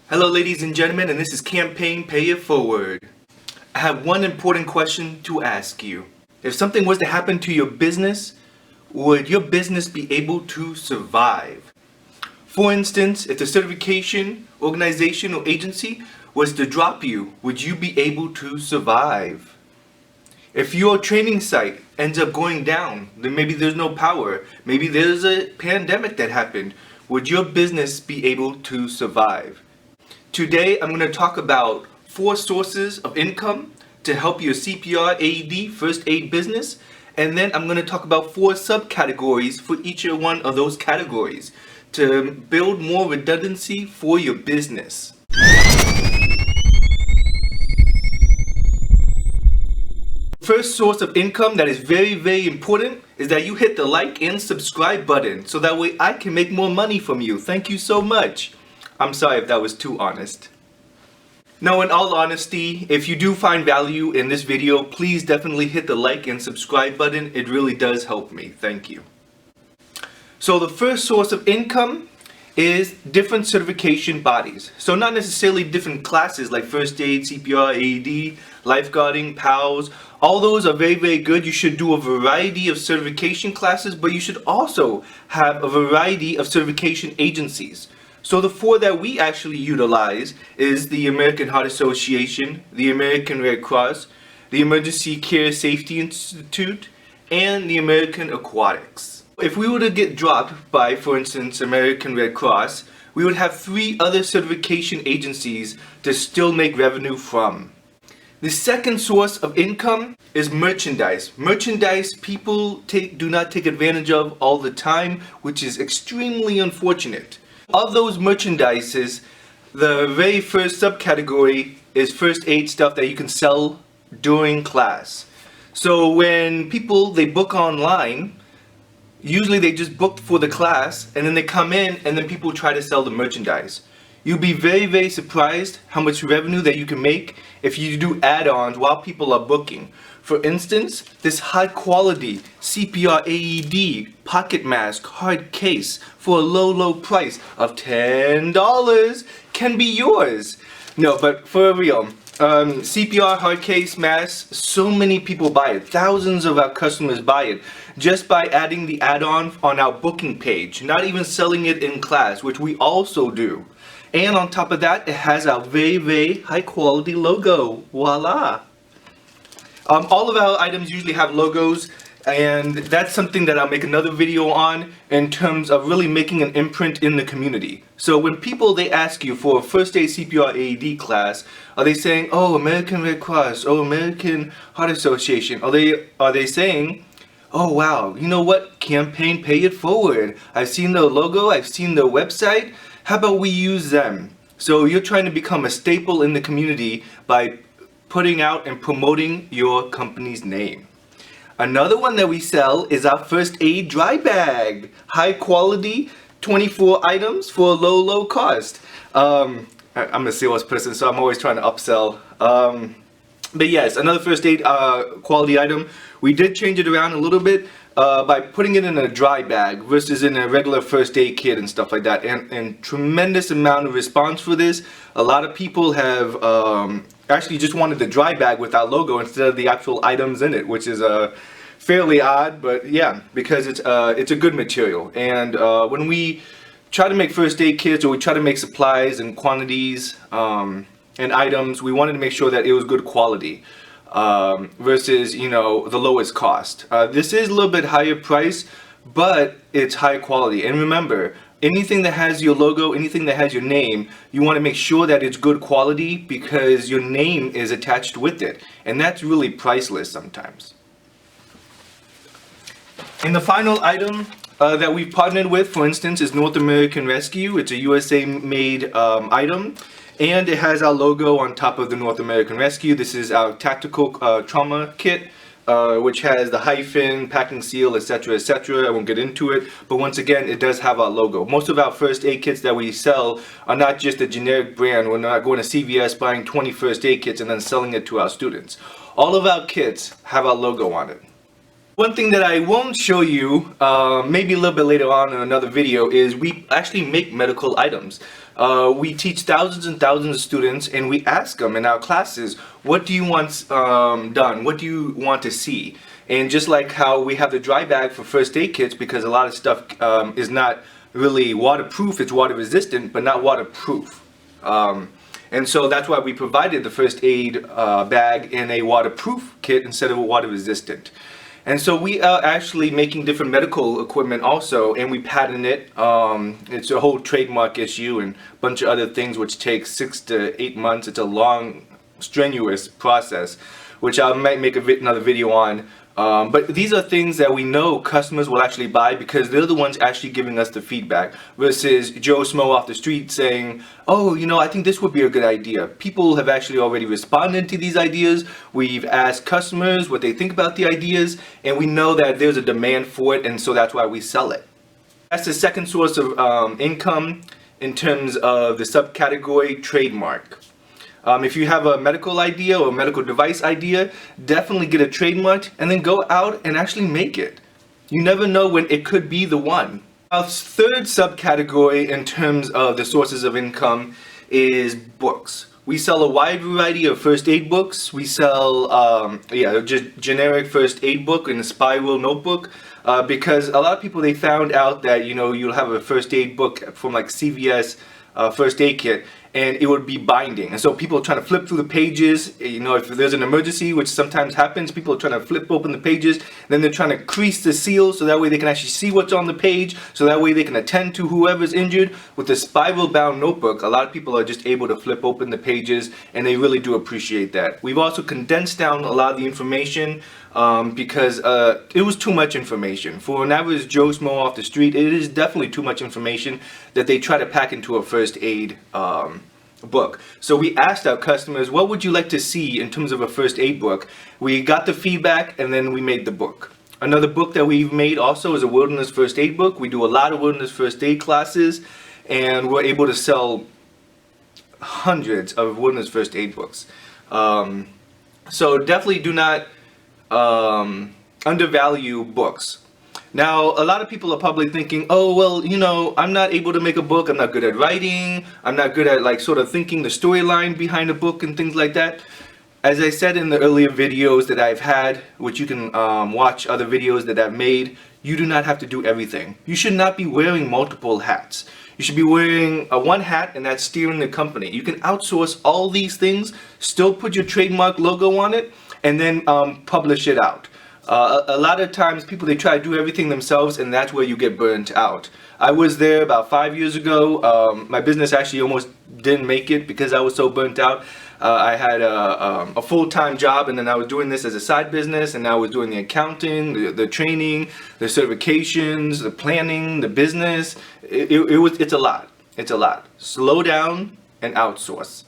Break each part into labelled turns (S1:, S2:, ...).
S1: Hello ladies and gentlemen, and this is Campaign Pay It Forward. I have one important question to ask you. If something was to happen to your business, would your business be able to survive? For instance, if the certification, organization, or agency was to drop you, would you be able to survive? If your training site ends up going down, then maybe there's no power, maybe there's a pandemic that happened, would your business be able to survive? Today I'm going to talk about 4 sources of income to help your CPR, AED, first aid business, and then I'm going to talk about 4 subcategories for each one of those categories to build more redundancy for your business. First source of income that is very important is that you hit the like and subscribe button so that way I can make more money from you. Thank you so much. I'm sorry if that was too honest. Now, in all honesty, if you do find value in this video, please definitely hit the like and subscribe button. It really does help me. Thank you. So the first source of income is different certification bodies. So not necessarily different classes like first aid, CPR, AED, lifeguarding, PALS. All those are very good. You should do a variety of certification classes, but you should also have a variety of certification agencies. So the 4 that we actually utilize is the American Heart Association, the American Red Cross, the Emergency Care Safety Institute, and the American Aquatics. If we were to get dropped by, for instance, American Red Cross, we would have 3 other certification agencies to still make revenue from. The second source of income is merchandise. Merchandise people do not take advantage of all the time, which is extremely unfortunate. Of those merchandises, the very first subcategory is first aid stuff that you can sell during class. So when people, they book online, usually they just book for the class and then they come in and then people try to sell the merchandise. You'll be very surprised how much revenue that you can make if you do add-ons while people are booking. For instance, this high quality CPR AED pocket mask hard case for a low price of $10 can be yours. No, but for real, CPR hard case masks, so many people buy it. Thousands of our customers buy it just by adding the add-on on our booking page, not even selling it in class, which we also do. And on top of that, it has our very high quality logo. Voila! All of our items usually have logos, and that's something that I'll make another video on in terms of really making an imprint in the community. So when people, they ask you for a first aid CPR AED class, are they saying, oh, American Red Cross, oh, American Heart Association? Are they saying, oh wow, you know what, Campaign Pay It Forward, I've seen their logo, I've seen their website, how about we use them? So you're trying to become a staple in the community by putting out and promoting your company's name. Another one that we sell is our first aid dry bag. High quality, 24 items for a low cost. I'm a sales person, so I'm always trying to upsell. But yes, another first aid quality item. We did change it around a little bit by putting it in a dry bag versus in a regular first aid kit and stuff like that. And tremendous amount of response for this. A lot of people have actually just wanted the dry bag with our logo instead of the actual items in it, which is fairly odd, but yeah, because it's a good material. And when we try to make first aid kits, or we try to make supplies and quantities and items, we wanted to make sure that it was good quality versus, you know, the lowest cost. This is a little bit higher price, but it's high quality. And remember, anything that has your logo, anything that has your name, you want to make sure that it's good quality because your name is attached with it. And that's really priceless sometimes. And the final item that we've partnered with, for instance, is North American Rescue. It's a USA made item. And it has our logo on top of the North American Rescue. This is our tactical trauma kit, which has the hyphen, packing seal, etc., etc. I won't get into it, but once again, it does have our logo. Most of our first aid kits that we sell are not just a generic brand. We're not going to CVS buying 20 first aid kits and then selling it to our students. All of our kits have our logo on it. One thing that I won't show you, maybe a little bit later on in another video, is we actually make medical items. We teach thousands and thousands of students, and we ask them in our classes, what do you want done? What do you want to see? And just like how we have the dry bag for first aid kits, because a lot of stuff is not really waterproof, it's water resistant, but not waterproof. And so that's why we provided the first aid bag in a waterproof kit instead of a water resistant. And so we are actually making different medical equipment also, and we patent it. It's a whole trademark issue and a bunch of other things which takes 6 to 8 months. It's a long, strenuous process, which I might make another video on. But these are things that we know customers will actually buy because they're the ones actually giving us the feedback versus Joe Smo off the street saying, oh, you know, I think this would be a good idea. People have actually already responded to these ideas. We've asked customers what they think about the ideas, and we know that there's a demand for it, and so that's why we sell it. That's the second source of income in terms of the subcategory trademark. If you have a medical idea or a medical device idea, definitely get it trademarked and then go out and actually make it. You never know when it could be the one. Our third subcategory in terms of the sources of income is books. We sell a wide variety of first aid books. We sell just generic first aid book and a spiral notebook because a lot of people, they found out that, you know, you'll have a first aid book from like CVS first aid kit, and it would be binding, and so people are trying to flip through the pages. You know, if there's an emergency, which sometimes happens, people are trying to flip open the pages, then they're trying to crease the seal so that way they can actually see what's on the page, so that way they can attend to whoever's injured. With the spiral bound notebook, a lot of people are just able to flip open the pages, and they really do appreciate that. We've also condensed down a lot of the information because it was too much information. For an average Joe Smo off the street, it is definitely too much information that they try to pack into a first aid book. So we asked our customers, what would you like to see in terms of a first aid book? We got the feedback, and then we made the book. Another book that we've made also is a wilderness first aid book. We do a lot of wilderness first aid classes, and we're able to sell hundreds of wilderness first aid books. So definitely do not undervalue books. Now, a lot of people are probably thinking, oh, well, you know, I'm not able to make a book. I'm not good at writing. I'm not good at like sort of thinking the storyline behind a book and things like that. As I said in the earlier videos that I've had, which you can watch other videos that I've made, you do not have to do everything. You should not be wearing multiple hats. You should be wearing one hat, and that's steering the company. You can outsource all these things, still put your trademark logo on it, and then publish it out. A lot of times people, they try to do everything themselves, and that's where you get burnt out. I was there about 5 years ago. My business actually almost didn't make it because I was so burnt out. I had a full-time job, and then I was doing this as a side business, and I was doing the accounting, the training, the certifications, the planning, the business. It's a lot. It's a lot. Slow down and outsource.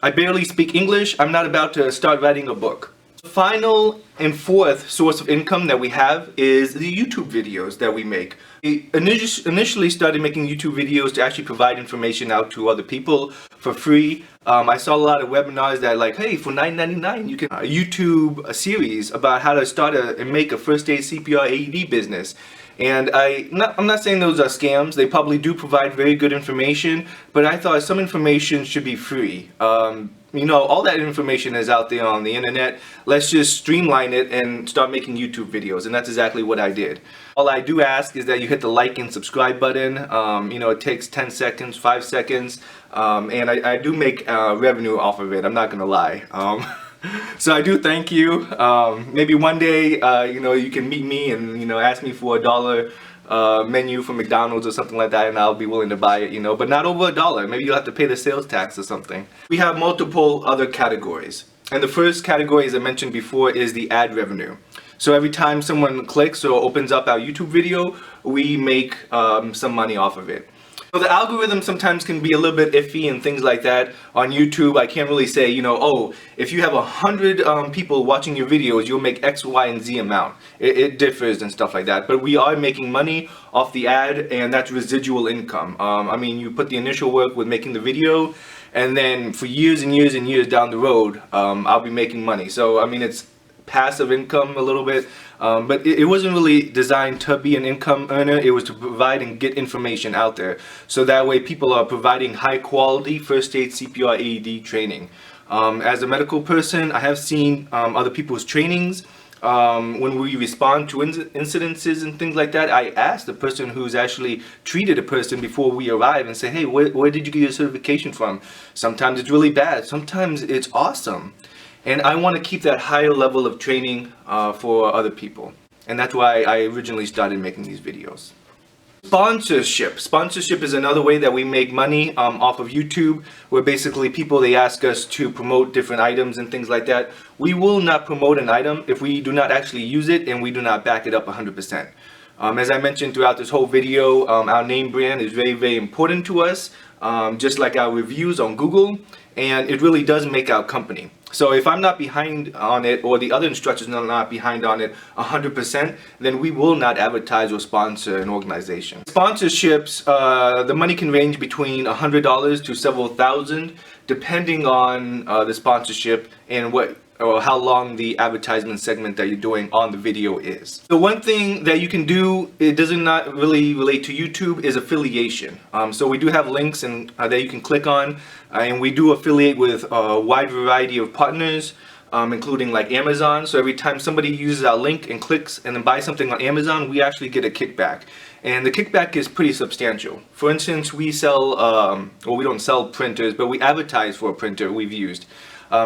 S1: I barely speak English. I'm not about to start writing a book. The final and fourth source of income that we have is the YouTube videos that we make. We initially started making YouTube videos to actually provide information out to other people for free. I saw a lot of webinars that like, hey, for $9.99 you can YouTube a series about how to start and make a first aid CPR AED business. And I'm not saying those are scams. They probably do provide very good information, but I thought some information should be free. You know, all that information is out there on the internet. Let's just streamline it and start making YouTube videos, and that's exactly what I did. All I do ask is that you hit the like and subscribe button. You know, it takes 10 seconds, 5 seconds, and I do make revenue off of it. I'm not gonna lie. So I do thank you. Maybe one day, you know, you can meet me and, you know, ask me for $1 menu from McDonald's or something like that, and I'll be willing to buy it, you know, but not over $1. Maybe you'll have to pay the sales tax or something. We have multiple other categories, and the first category, as I mentioned before, is the ad revenue. So every time someone clicks or opens up our YouTube video, we make some money off of it. So the algorithm sometimes can be a little bit iffy and things like that. On YouTube, I can't really say, you know, oh, if you have 100 people watching your videos, you'll make X, Y, and Z amount. It differs and stuff like that. But we are making money off the ad, and that's residual income. I mean, you put the initial work with making the video, and then for years and years and years down the road, I'll be making money. So, I mean, it's passive income a little bit, but it wasn't really designed to be an income earner. It was to provide and get information out there, so that way people are providing high quality first aid, CPR, AED training. As a medical person, I have seen other people's trainings. When we respond to incidences and things like that, I ask the person who's actually treated a person before we arrive and say, hey, where did you get your certification from? Sometimes it's really bad, sometimes it's awesome. And I want to keep that higher level of training for other people. And that's why I originally started making these videos. Sponsorship is another way that we make money off of YouTube, where basically people, they ask us to promote different items and things like that. We will not promote an item if we do not actually use it and we do not back it up 100%. As I mentioned throughout this whole video, our name brand is very, very important to us, just like our reviews on Google, and it really does make our company. So if I'm not behind on it, or the other instructors are not behind on it 100%, then we will not advertise or sponsor an organization. Sponsorships, the money can range between $100 to several thousand, depending on the sponsorship and how long the advertisement segment that you're doing on the video is. The one thing that you can do, it does not really relate to YouTube, is affiliation. So we do have links that you can click on, and we do affiliate with a wide variety of partners, including like Amazon. So every time somebody uses our link and clicks and then buys something on Amazon, we actually get a kickback. And the kickback is pretty substantial. For instance, we sell, well, we don't sell printers, but we advertise for a printer we've used.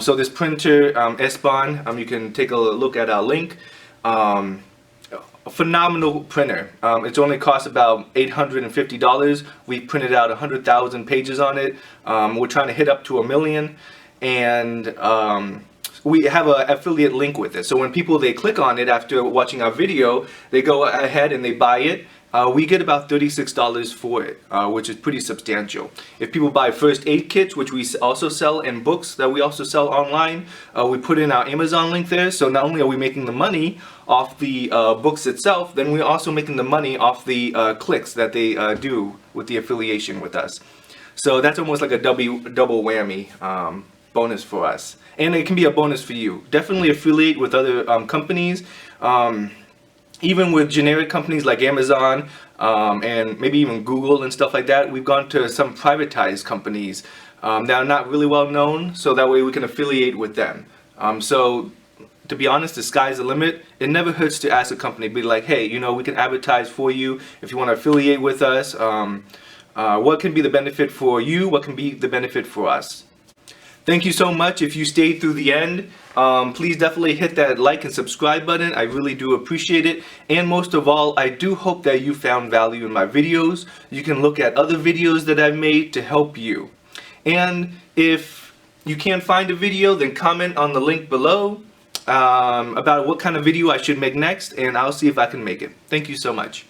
S1: So this printer, Espon, you can take a look at our link. A phenomenal printer. It's only cost about $850. We printed out 100,000 pages on it. We're trying to hit up to 1 million, and we have an affiliate link with it. So when people, they click on it after watching our video, they go ahead and they buy it. We get about $36 for it, which is pretty substantial. If people buy first aid kits, which we also sell, and books that we also sell online, we put in our Amazon link there. So not only are we making the money off the books itself, then we're also making the money off the clicks that they do with the affiliation with us. So that's almost like a double whammy bonus for us. And it can be a bonus for you. Definitely affiliate with other companies. Even with generic companies like Amazon and maybe even Google and stuff like that, we've gone to some privatized companies that are not really well known, so that way we can affiliate with them. So to be honest, the sky's the limit. It never hurts to ask a company, be like, hey, you know, we can advertise for you if you want to affiliate with us. What can be the benefit for you? What can be the benefit for us? Thank you so much. If you stayed through the end, please definitely hit that like and subscribe button. I really do appreciate it. And most of all, I do hope that you found value in my videos. You can look at other videos that I've made to help you. And if you can't find a video, then comment on the link below about what kind of video I should make next, and I'll see if I can make it. Thank you so much.